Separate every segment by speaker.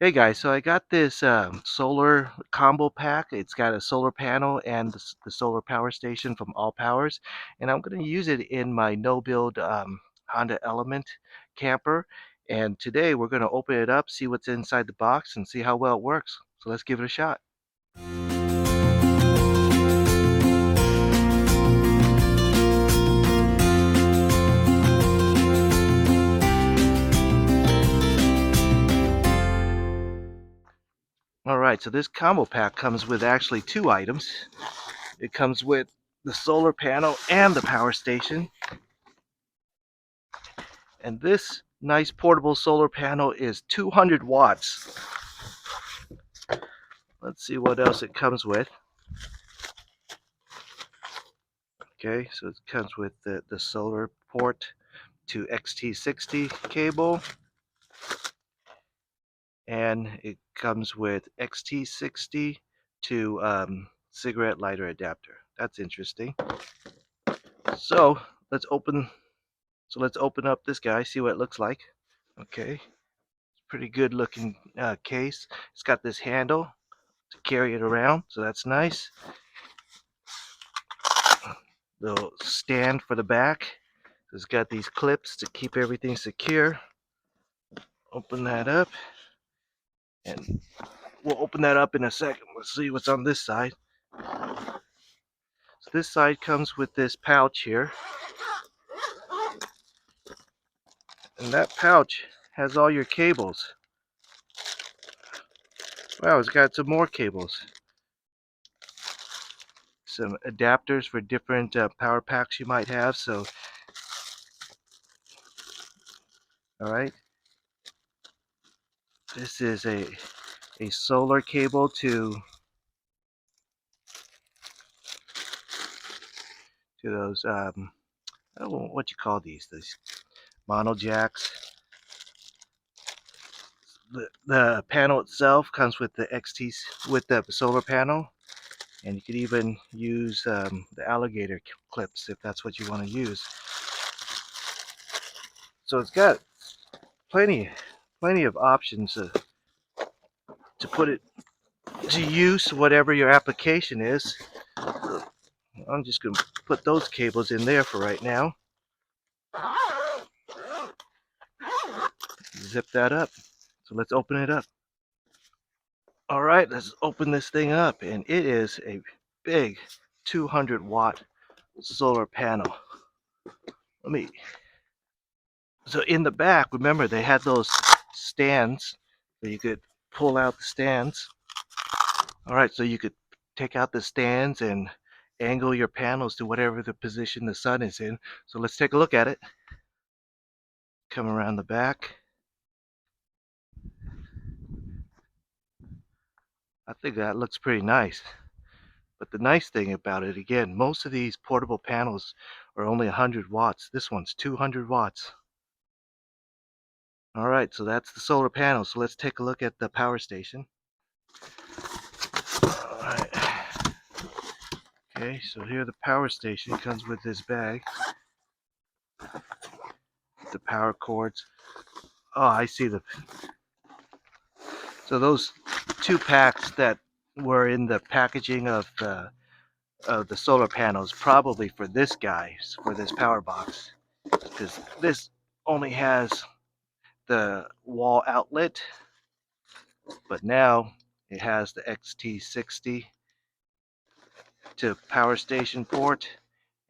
Speaker 1: Hey guys, so I got this solar combo pack. It's got a solar panel and the solar power station from AllPowers, and I'm going to use it in my no-build Honda Element camper. And today we're going to open it up, see what's inside the box, and see how well it works. So let's give it a shot. All right, so this combo pack comes with actually two items. It comes with the solar panel and the power station. And this nice portable solar panel is 200 watts. Let's see what else it comes with. Okay, so it comes with the solar port to XT60 cable, and it comes with XT60 to cigarette lighter adapter. That's interesting. So let's open. So let's open up this guy, see what it looks like. Okay, pretty good looking case. It's got this handle to carry it around, so that's nice. The stand for the back. It's got these clips to keep everything secure. Open that up, and we'll open that up in a second. Let's see what's on this side. So this side comes with this pouch here, and that pouch has all your cables. Wow, it's got some more cables. Some adapters for different power packs you might have. So, all right, this is a solar cable to those I don't know what you call these mono jacks. The panel itself comes with the XTs with the solar panel, and you could even use the alligator clips if that's what you want to use. So it's got plenty of options to put it to use, whatever your application is. I'm just going to put those cables in there for right now. Zip that up. So let's open it up. All right, let's open this thing up, and it is a big 200-watt solar panel. Let me. So in the back, remember they had those stands so you could pull out the stands. All right, so you could take out the stands and angle your panels to whatever the position the sun is in. So let's take a look at it. Come around the back. I think that looks pretty nice. But the nice thing about it, again, most of these portable panels are only 100 watts. This one's 200 watts. All right, so that's the solar panel. So let's take a look at the power station. All right. Okay, so here the power station comes with this bag. The power cords. Oh, I see so those two packs that were in the packaging of the solar panels, probably for this guy, for this power box, because this only has the wall outlet, but now it has the XT60 to power station port,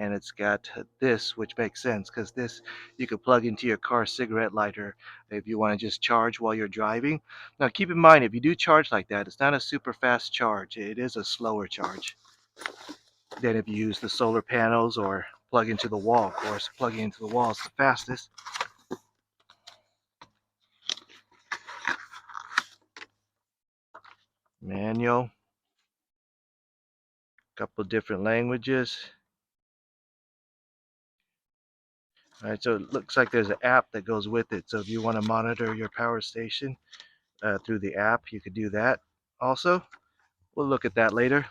Speaker 1: and it's got this, which makes sense because this you could plug into your car cigarette lighter if you want to just charge while you're driving. Now keep in mind, if you do charge like that, it's not a super fast charge. It is a slower charge than if you use the solar panels or plug into the wall. Of course, plugging into the wall is the fastest. Manual, couple different languages. All right, so it looks like there's an app that goes with it. So if you want to monitor your power station through the app, you could do that also. We'll look at that later.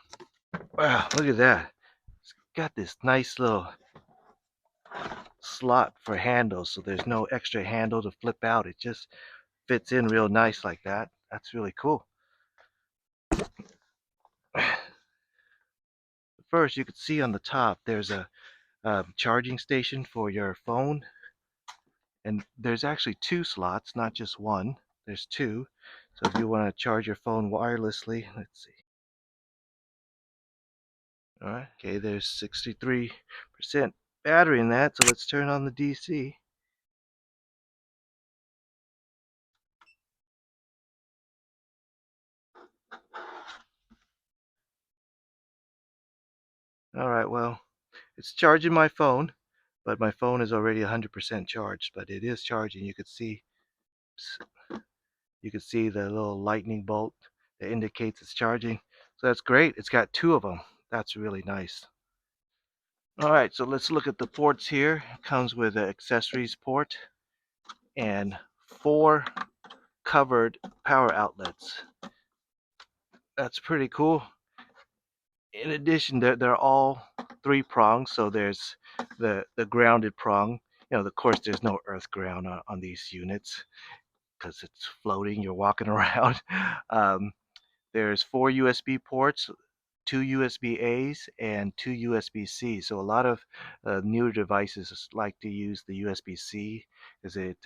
Speaker 1: Wow, look at that. It's got this nice little slot for handles, so there's no extra handle to flip out. It just fits in real nice like that. That's really cool. First, you can see on the top there's a charging station for your phone, and there's actually two slots, not just one. There's two. So if you want to charge your phone wirelessly, let's see. All right, okay, there's 63% battery in that, so let's turn on the DC. All right, well, it's charging my phone, but my phone is already 100% charged, but it is charging. You can see the little lightning bolt that indicates it's charging. So that's great. It's got two of them. That's really nice. All right, so let's look at the ports here. It comes with an accessories port and four covered power outlets. That's pretty cool. In addition, they're all three prongs. So there's the grounded prong. Of course, there's no earth ground on these units because it's floating. You're walking around. Um, there's four USB ports, two USB A's and two USB C's. So a lot of newer devices like to use the USB C because it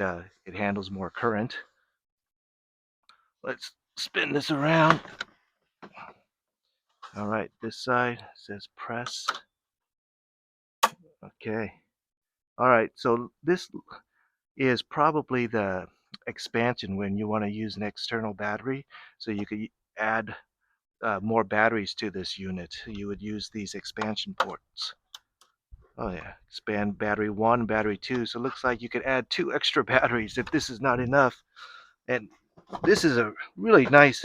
Speaker 1: handles more current. Let's spin this around. All right, this side says press. Okay. All right, so this is probably the expansion when you want to use an external battery. So you could add more batteries to this unit. You would use these expansion ports. Oh yeah, expand battery 1, battery 2. So it looks like you could add 2 extra batteries if this is not enough. And this is a really nice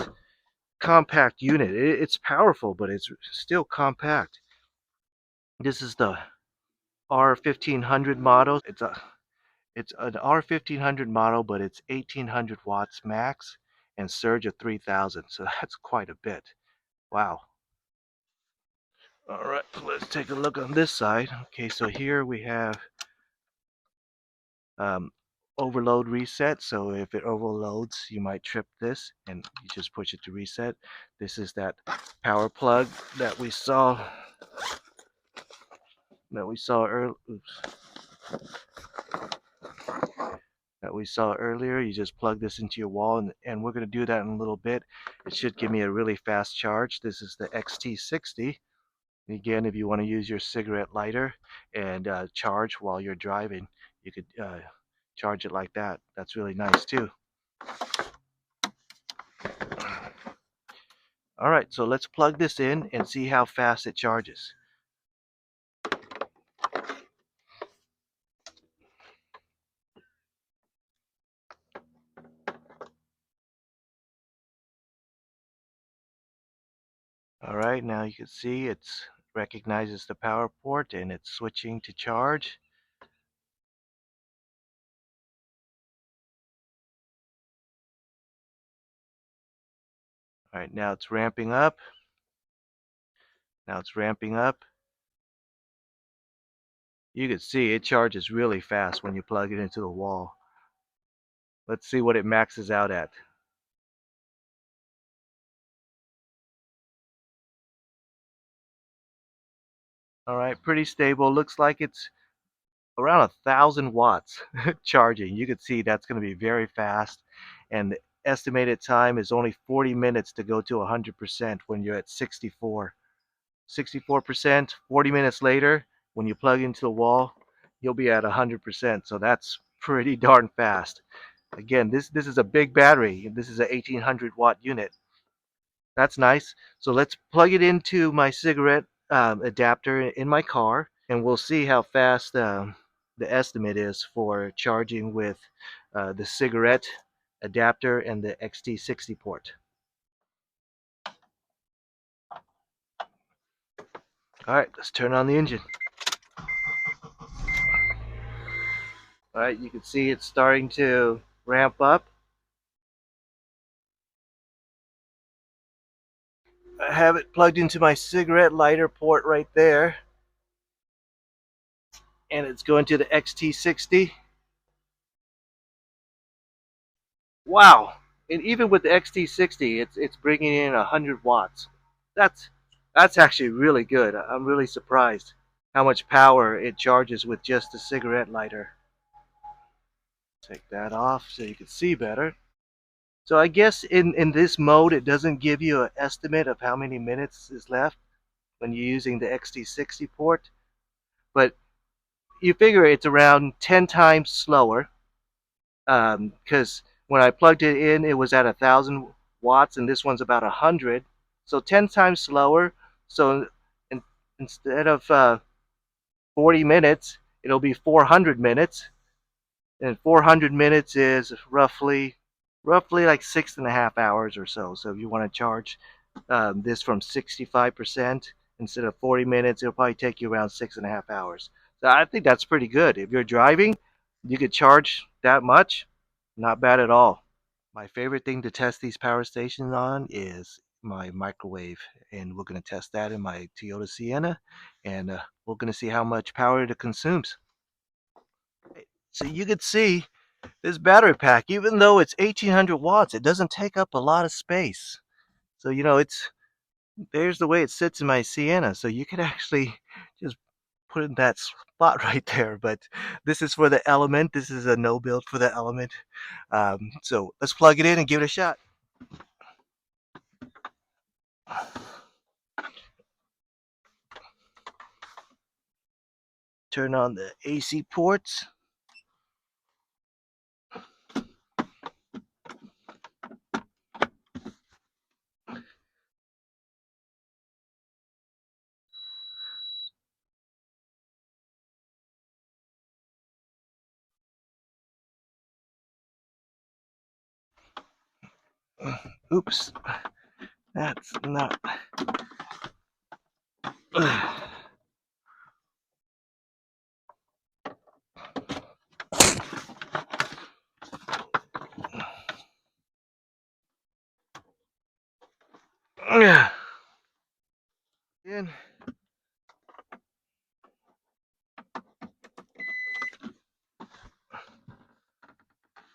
Speaker 1: compact unit. It's powerful, but it's still compact. This is the R1500 model. It's an R1500 model, but it's 1800 watts max and surge of 3000. So that's quite a bit. Wow. All right, let's take a look on this side. Okay, so here we have um, overload reset. So if it overloads, you might trip this and you just push it to reset. This is that power plug that we saw earlier. That we saw earlier. You just plug this into your wall, and we're going to do that in a little bit. It should give me a really fast charge. This is the XT60. Again, if you want to use your cigarette lighter and charge while you're driving, you could charge it like that. That's really nice too. All right, so let's plug this in and see how fast it charges. All right, now you can see it recognizes the power port and it's switching to charge. All right, now it's ramping up. Now it's ramping up. You can see it charges really fast when you plug it into the wall. Let's see what it maxes out at. All right, pretty stable. Looks like it's around 1,000 watts charging. You can see that's going to be very fast, and the estimated time is only 40 minutes to go to 100% when you're at 64%. 40 minutes later, when you plug into the wall, you'll be at 100%. So that's pretty darn fast. Again, this is a big battery. This is an 1,800 watt unit. That's nice. So let's plug it into my cigarette adapter in my car, and we'll see how fast the estimate is for charging with the cigarette adapter and the XT60 port. All right, let's turn on the engine. All right, you can see it's starting to ramp up. I have it plugged into my cigarette lighter port right there, and it's going to the XT60. Wow, And even with the XT60, it's bringing in 100 watts. That's that's actually really good. I'm really surprised how much power it charges with just a cigarette lighter. Take that off so you can see better. So I guess in this mode, it doesn't give you an estimate of how many minutes is left when you're using the XT60 port, but you figure it's around 10 times slower, because when I plugged it in, it was at 1,000 watts, and this one's about 100, so 10 times slower. So in, instead of 40 minutes, it'll be 400 minutes, and 400 minutes is roughly like 6.5 hours or so. So if you want to charge this from 65% instead of 40 minutes, it'll probably take you around 6.5 hours. So I think that's pretty good. If you're driving, you could charge that much. Not bad at all. My favorite thing to test these power stations on is my microwave, and we're going to test that in my Toyota Sienna, and we're going to see how much power it consumes. So you could see this battery pack, even though it's 1,800 watts, it doesn't take up a lot of space. So there's the way it sits in my Sienna. So you could actually just put in that spot right there. But this is for the Element. This is a no build for the Element. So let's plug it in and give it a shot. Turn on the AC ports. Oops, that's not. In.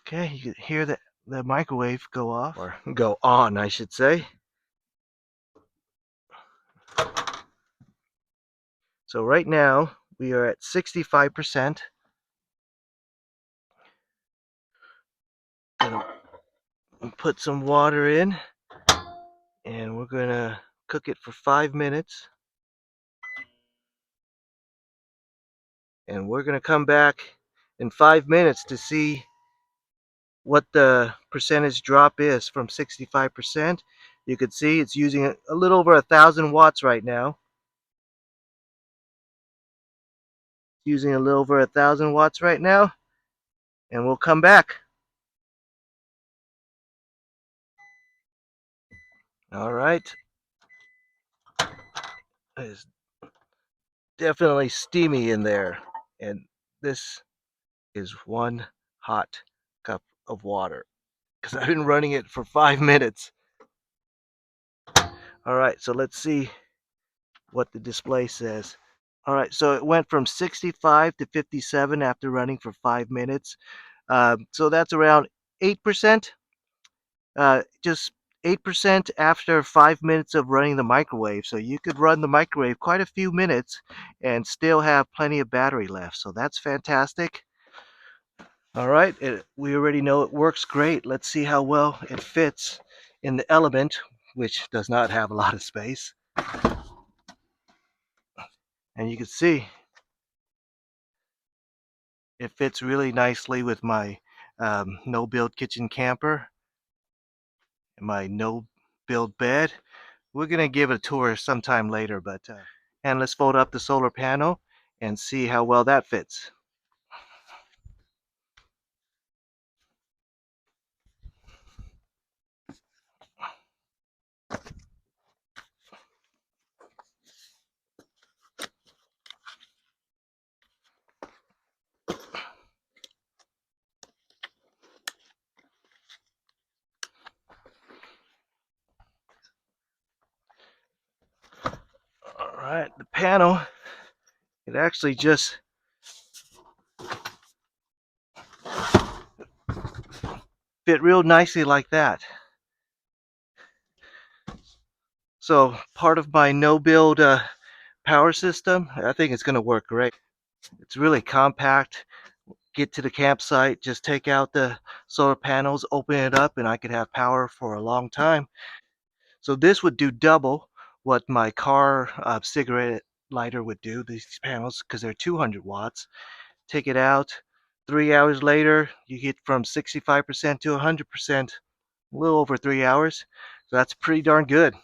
Speaker 1: Okay, you can hear the microwave go off, or go on, I should say. So right now we are at 65%. Gonna put some water in, and we're gonna cook it for 5 minutes. And we're gonna come back in 5 minutes to see what the percentage drop is from 65%. You can see it's using a little over 1,000 watts right now. Using a little over 1,000 watts right now, and we'll come back. All right. It's definitely steamy in there, and this is one hot cup of water because I've been running it for 5 minutes. All right, so let's see what the display says. All right, so it went from 65 to 57 after running for 5 minutes. So that's around 8%. Just 8% after 5 minutes of running the microwave. So you could run the microwave quite a few minutes and still have plenty of battery left. So that's fantastic. All right, we already know it works great. Let's see how well it fits in the Element, which does not have a lot of space. And you can see it fits really nicely with my no-build kitchen camper and my no-build bed. We're going to give a tour sometime later, but and let's fold up the solar panel and see how well that fits. All right, the panel, it actually just fit real nicely like that. So part of my no build power system, I think it's going to work great. It's really compact. Get to the campsite, just take out the solar panels, open it up, and I could have power for a long time. So this would do double what my car cigarette lighter would do, these panels, because they're 200 watts. Take it out. 3 hours later, you get from 65% to 100%, a little over 3 hours. So that's pretty darn good.